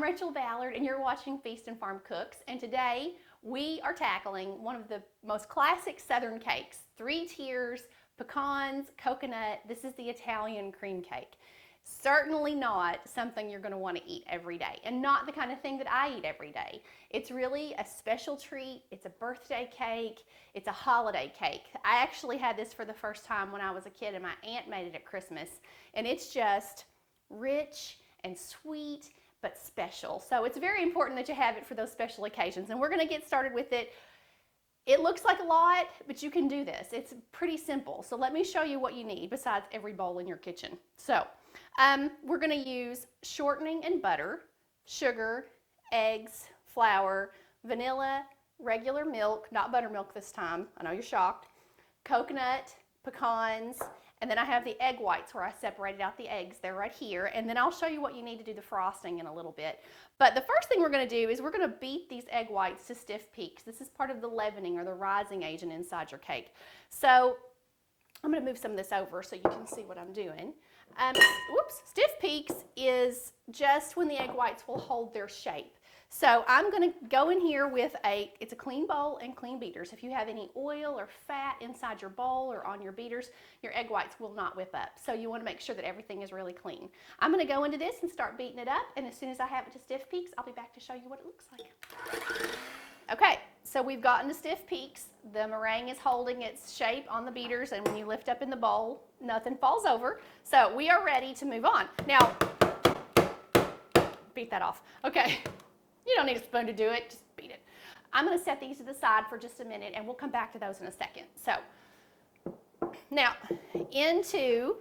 Rachel Ballard, and you're watching Feast and Farm Cooks, and today we are tackling one of the most classic Southern cakes, 3 tiers, pecans, coconut. This is the Italian cream cake. Certainly not something you're going to want to eat every day, and not the kind of thing that I eat every day. It's really a special treat. It's a birthday cake. It's a holiday cake. I actually had this for the first time when I was a kid, and my aunt made it at Christmas, and it's just rich and sweet but special. So it's very important that you have it for those special occasions, and we're going to get started with it. It looks like a lot, but you can do this. It's pretty simple. So let me show you what you need besides every bowl in your kitchen. So we're going to use shortening and butter, sugar, eggs, flour, vanilla, regular milk, not buttermilk this time, I know you're shocked, coconut, pecans, and then I have the egg whites where I separated out the eggs. They're right here, and then I'll show you what you need to do the frosting in a little bit. But the first thing we're going to do is we're going to beat these egg whites to stiff peaks. This is part of the leavening or the rising agent inside your cake. So I'm going to move some of this over so you can see what I'm doing. Stiff peaks is just when the egg whites will hold their shape. So I'm going to go in here with it's a clean bowl and clean beaters. If you have any oil or fat inside your bowl or on your beaters, your egg whites will not whip up. So you want to make sure that everything is really clean. I'm going to go into this and start beating it up, and as soon as I have it to stiff peaks, I'll be back to show you what it looks like. Okay, so we've gotten to stiff peaks. The meringue is holding its shape on the beaters, and when you lift up in the bowl, nothing falls over. So we are ready to move on. Now, beat that off. Okay. You don't need a spoon to do it, just beat it. I'm going to set these to the side for just a minute, and we'll come back to those in a second. So now into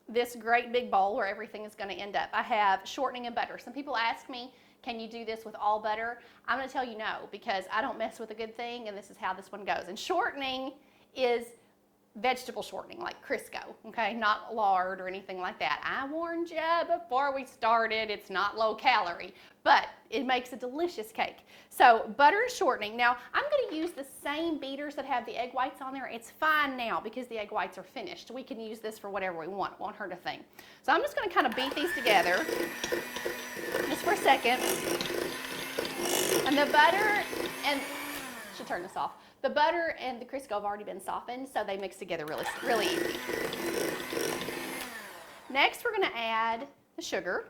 this great big bowl where everything is going to end up, I have shortening and butter. Some people ask me, can you do this with all butter? I'm going to tell you no, because I don't mess with a good thing, and this is how this one goes. And shortening is vegetable shortening, like Crisco, okay? Not lard or anything like that. I warned you before we started, it's not low calorie, but it makes a delicious cake. So butter and shortening. Now, I'm going to use the same beaters that have the egg whites on there. It's fine now because the egg whites are finished. We can use this for whatever we want. It won't hurt a thing. So I'm just going to kind of beat these together just for a second. And the butter and, should turn this off. The butter and the Crisco have already been softened, so they mix together really easy. Next, we're going to add the sugar.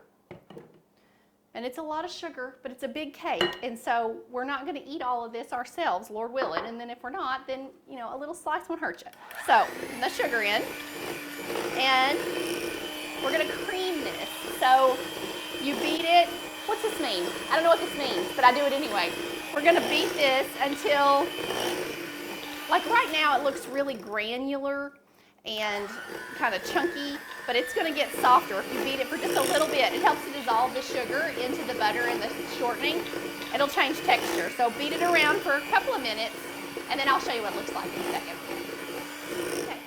And it's a lot of sugar, but it's a big cake, and so we're not going to eat all of this ourselves, Lord willing, and then if we're not, then, you know, a little slice won't hurt you. So, the sugar in, and we're going to cream this. So, you beat it. What's this mean? I don't know what this means, but I do it anyway. We're going to beat this until, like right now, it looks really granular and kind of chunky, but it's going to get softer if you beat it for just a little bit. It helps to dissolve the sugar into the butter and the shortening. It'll change texture. So beat it around for a couple of minutes, and then I'll show you what it looks like in a second. Okay.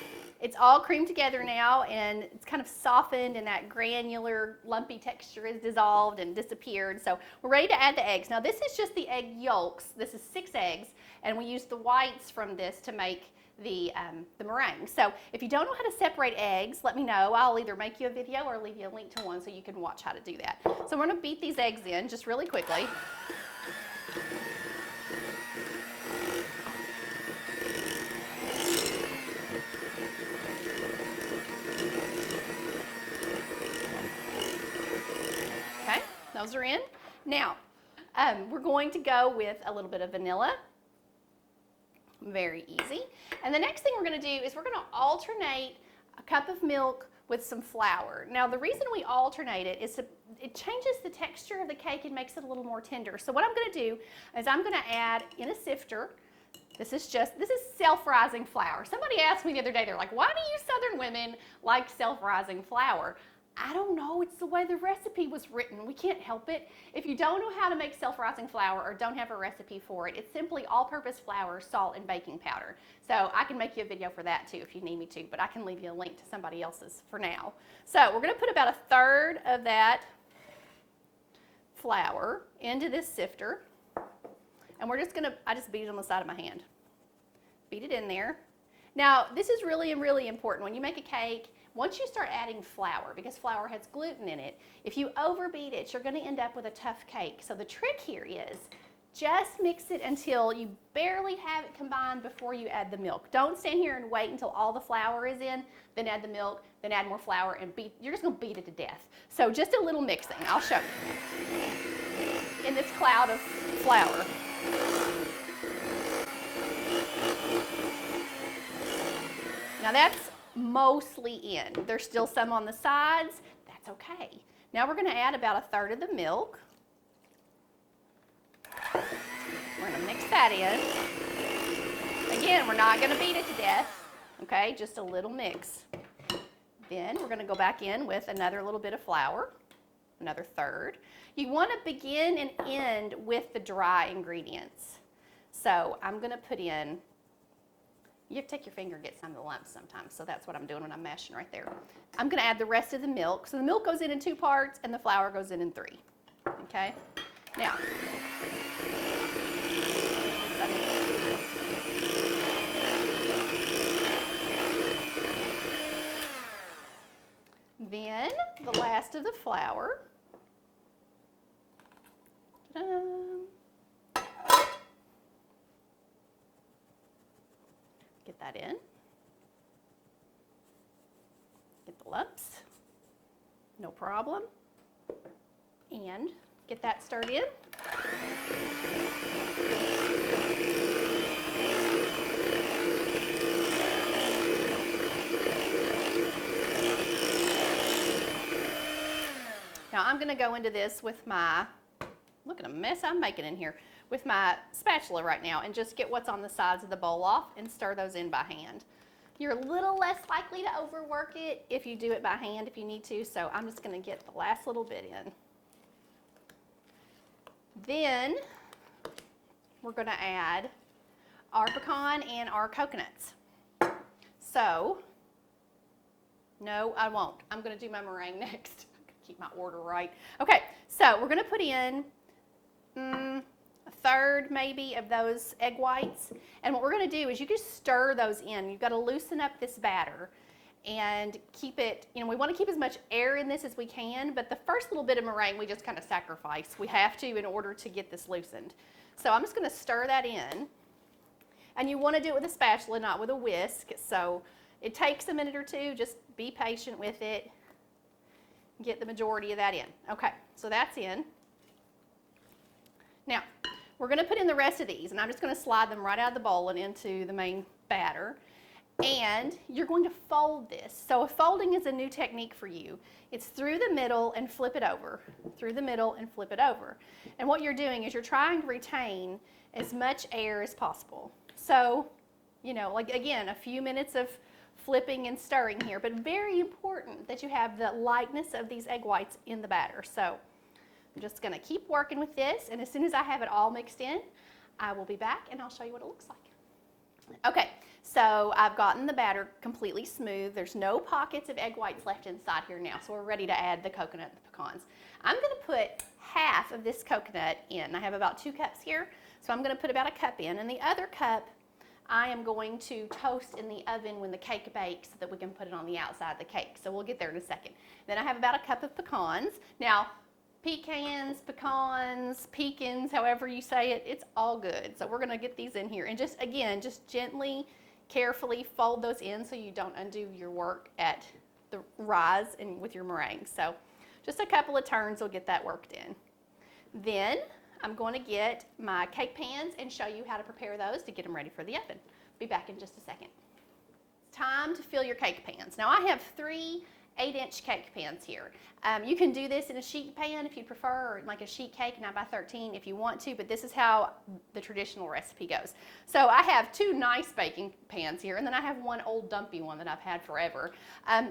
It's all creamed together now, and it's kind of softened, and that granular, lumpy texture is dissolved and disappeared. So we're ready to add the eggs. Now this is just the egg yolks. This is 6 eggs, and we use the whites from this to make the meringue. So if you don't know how to separate eggs, let me know. I'll either make you a video or leave you a link to one so you can watch how to do that. So we're going to beat these eggs in just really quickly. Okay, those are in. Now, we're going to go with a little bit of vanilla. Very easy. And the next thing we're going to do is we're going to alternate a cup of milk with some flour. Now the reason we alternate it is it changes the texture of the cake and makes it a little more tender. So what I'm going to do is I'm going to add in a sifter. This is self-rising flour. Somebody asked me the other day, they're like, why do you Southern women like self-rising flour? I don't know, it's the way the recipe was written. We can't help it. If you don't know how to make self-rising flour or don't have a recipe for it, it's simply all-purpose flour, salt, and baking powder. So I can make you a video for that too if you need me to, but I can leave you a link to somebody else's for now. So we're going to put about 1/3 of that flour into this sifter, and we're just going to, I just beat it on the side of my hand. Beat it in there. Now, this is really important. When you make a cake, Once you start adding flour, because flour has gluten in it, if you overbeat it, you're going to end up with a tough cake. So the trick here is just mix it until you barely have it combined before you add the milk. Don't stand here and wait until all the flour is in, then add the milk, then add more flour, and beat. You're just going to beat it to death. So just a little mixing. I'll show you in this cloud of flour. Now that's mostly in. There's still some on the sides. That's okay. Now we're going to add about 1/3 of the milk. We're going to mix that in. Again, we're not going to beat it to death, okay? Just a little mix. Then we're going to go back in with another little bit of flour, another 1/3. You want to begin and end with the dry ingredients. So I'm going to put in, you have to take your finger and get some of the lumps sometimes, so that's what I'm doing when I'm mashing right there. I'm going to add the rest of the milk. So the milk goes in 2 parts and the flour goes in 3, okay? Now, then the last of the flour. Get that in. Get the lumps. No problem. And get that stirred in. Now I'm going to go into this with my, look at a mess I'm making in here, with my spatula right now and just get what's on the sides of the bowl off and stir those in by hand. You're a little less likely to overwork it if you do it by hand if you need to, so I'm just going to get the last little bit in. Then we're going to add our pecan and our coconuts. So, no, I won't. I'm going to do my meringue next. Keep my order right. Okay, so we're going to put in 1/3 maybe of those egg whites. And what we're going to do is you just stir those in. You've got to loosen up this batter and keep it, we want to keep as much air in this as we can, but the first little bit of meringue we just kind of sacrifice. We have to in order to get this loosened. So I'm just going to stir that in. And you want to do it with a spatula, not with a whisk. So it takes a minute or two. Just be patient with it. Get the majority of that in. Okay, so that's in. Now, we're going to put in the rest of these, and I'm just going to slide them right out of the bowl and into the main batter. And you're going to fold this. So folding is a new technique for you. It's through the middle and flip it over. Through the middle and flip it over. And what you're doing is you're trying to retain as much air as possible. So, like again, a few minutes of flipping and stirring here, but very important that you have the lightness of these egg whites in the batter. So I'm just going to keep working with this, and as soon as I have it all mixed in, I will be back and I'll show you what it looks like. Okay, so I've gotten the batter completely smooth. There's no pockets of egg whites left inside here now, so we're ready to add the coconut and the pecans. I'm going to put half of this coconut in. I have about 2 cups here, so I'm going to put about 1 cup in, and the other cup I am going to toast in the oven when the cake bakes so that we can put it on the outside of the cake. So we'll get there in a second. Then I have about 1 cup of pecans. Now, pecans, however you say it, it's all good. So we're going to get these in here. And just, again, just gently, carefully fold those in so you don't undo your work at the rise and with your meringue. So just a couple of turns will get that worked in. Then I'm going to get my cake pans and show you how to prepare those to get them ready for the oven. Be back in just a second. It's time to fill your cake pans. Now I have 3 8-inch cake pans here. You can do this in a sheet pan if you prefer, or like a sheet cake 9x13 if you want to, but this is how the traditional recipe goes. So I have 2 nice baking pans here, and then I have 1 old dumpy one that I've had forever.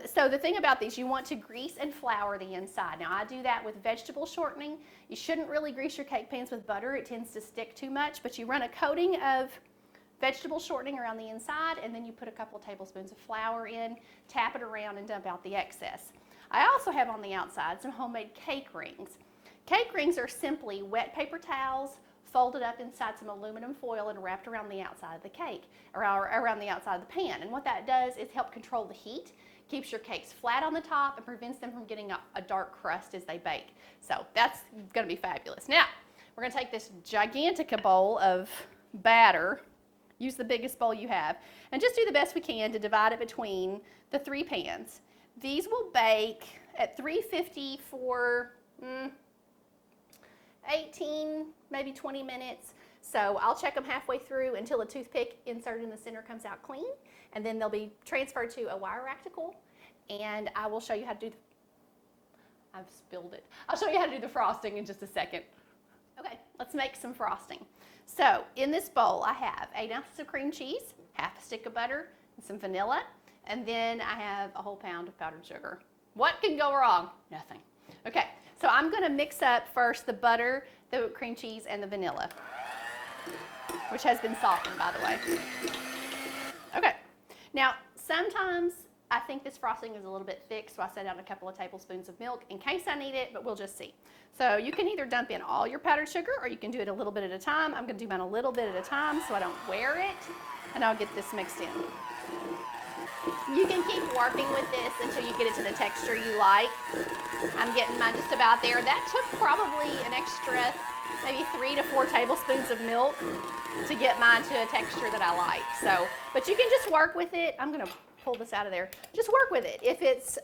So the thing about these, you want to grease and flour the inside. Now I do that with vegetable shortening. You shouldn't really grease your cake pans with butter. It tends to stick too much, but you run a coating of vegetable shortening around the inside, and then you put a couple of tablespoons of flour in, tap it around, and dump out the excess. I also have on the outside some homemade cake rings. Cake rings are simply wet paper towels folded up inside some aluminum foil and wrapped around the outside of the cake, or around the outside of the pan. And what that does is help control the heat, keeps your cakes flat on the top and prevents them from getting a dark crust as they bake. So that's going to be fabulous. Now, we're going to take this gigantic bowl of batter, use the biggest bowl you have, and just do the best we can to divide it between the 3 pans. These will bake at 350 for 18, maybe 20 minutes. So I'll check them halfway through until a toothpick inserted in the center comes out clean, and then they'll be transferred to a wire racticle, and I will show you how to do I've spilled it. I'll show you how to do the frosting in just a second. Okay, let's make some frosting. So in this bowl I have 8 ounces of cream cheese, half a stick of butter, and some vanilla, and then I have a whole pound of powdered sugar. What can go wrong? Nothing. Okay, so I'm going to mix up first the butter, the cream cheese, and the vanilla, which has been softened, by the way. Okay, now sometimes I think this frosting is a little bit thick, so I set down a couple of tablespoons of milk in case I need it, but we'll just see. So you can either dump in all your powdered sugar, or you can do it a little bit at a time. I'm going to do mine a little bit at a time so I don't wear it, and I'll get this mixed in. You can keep working with this until you get it to the texture you like. I'm getting mine just about there. That took probably an extra maybe 3 to 4 tablespoons of milk to get mine to a texture that I like. So, but you can just work with it. I'm going to pull this out of there. Just work with it. If it's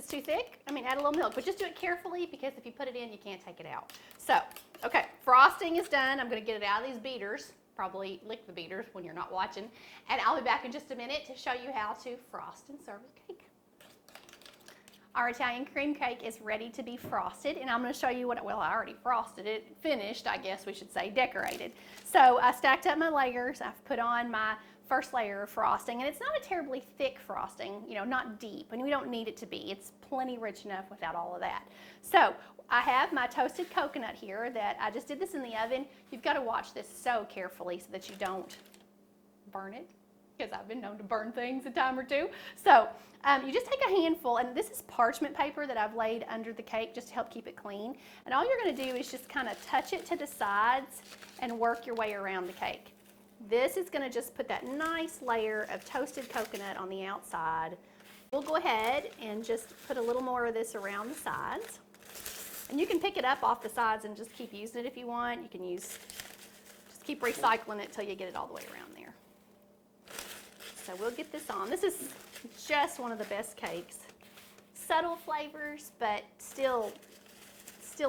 too thick, I mean, add a little milk, but just do it carefully, because if you put it in, you can't take it out. So, okay, frosting is done. I'm going to get it out of these beaters. Probably lick the beaters when you're not watching. And I'll be back in just a minute to show you how to frost and serve a cake. Our Italian cream cake is ready to be frosted, and I'm going to show you what, well, I already frosted it, finished, I guess we should say, decorated. So I stacked up my layers. I've put on my first layer of frosting, and it's not a terribly thick frosting, you know, not deep, and we don't need it to be. It's plenty rich enough without all of that. So I have my toasted coconut here that I just did this in the oven. You've got to watch this so carefully so that you don't burn it, because I've been known to burn things a time or two. So you just take a handful, and this is parchment paper that I've laid under the cake just to help keep it clean. And all you're going to do is just kind of touch it to the sides and work your way around the cake. This is going to just put that nice layer of toasted coconut on the outside. We'll go ahead and just put a little more of this around the sides. And you can pick it up off the sides and just keep using it if you want. You can just keep recycling it till you get it all the way around there. So we'll get this on. This is just one of the best cakes. Subtle flavors, but still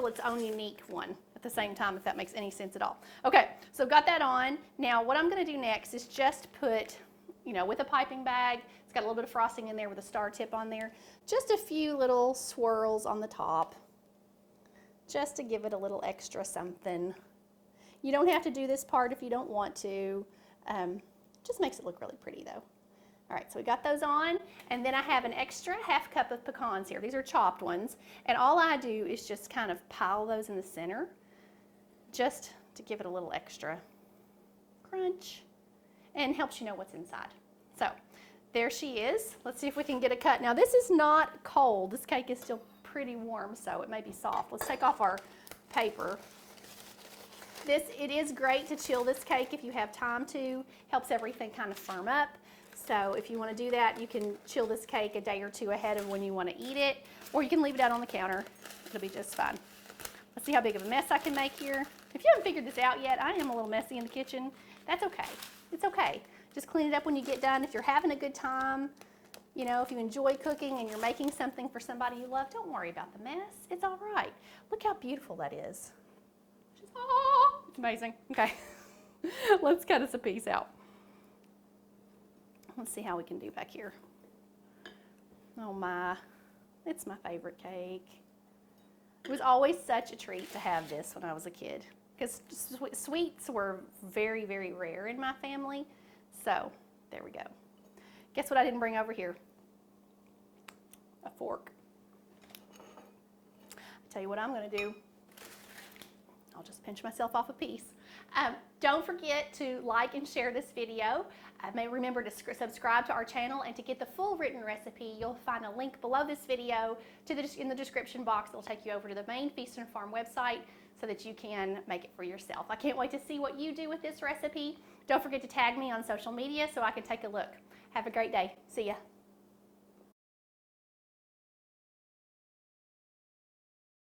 its own unique one at the same time, if that makes any sense at all. Okay, so got that on. Now what I'm going to do next is just put, you know, with a piping bag, it's got a little bit of frosting in there with a star tip on there, just a few little swirls on the top, just to give it a little extra something. You don't have to do this part if you don't want to. Just makes it look really pretty though. All right, so we got those on, and then I have an extra half cup of pecans here. These are chopped ones, and all I do is just kind of pile those in the center, just to give it a little extra crunch, and helps you know what's inside. So there she is. Let's see if we can get a cut. Now this is not cold. This cake is still pretty warm, so it may be soft. Let's take off our paper. It is great to chill this cake if you have time to. Helps everything kind of firm up. So if you want to do that, you can chill this cake a day or two ahead of when you want to eat it, or you can leave it out on the counter. It'll be just fine. Let's see how big of a mess I can make here. If you haven't figured this out yet, I am a little messy in the kitchen. That's okay. It's okay. Just clean it up when you get done. If you're having a good time, you know, if you enjoy cooking and you're making something for somebody you love, don't worry about the mess. It's all right. Look how beautiful that is. Oh, it's amazing. Okay, let's cut us a piece out. Let's see how we can do back here. Oh my, it's my favorite cake. It was always such a treat to have this when I was a kid, because sweets were very, very rare in my family. So there we go. Guess what I didn't bring over here? A fork. I'll tell you what I'm going to do. I'll just pinch myself off a piece. Don't forget to like and share this video. Remember to subscribe to our channel, and to get the full written recipe, you'll find a link below this video in the description box. It'll take you over to the main Feast and Farm website so that you can make it for yourself. I can't wait to see what you do with this recipe. Don't forget to tag me on social media so I can take a look. Have a great day. See ya.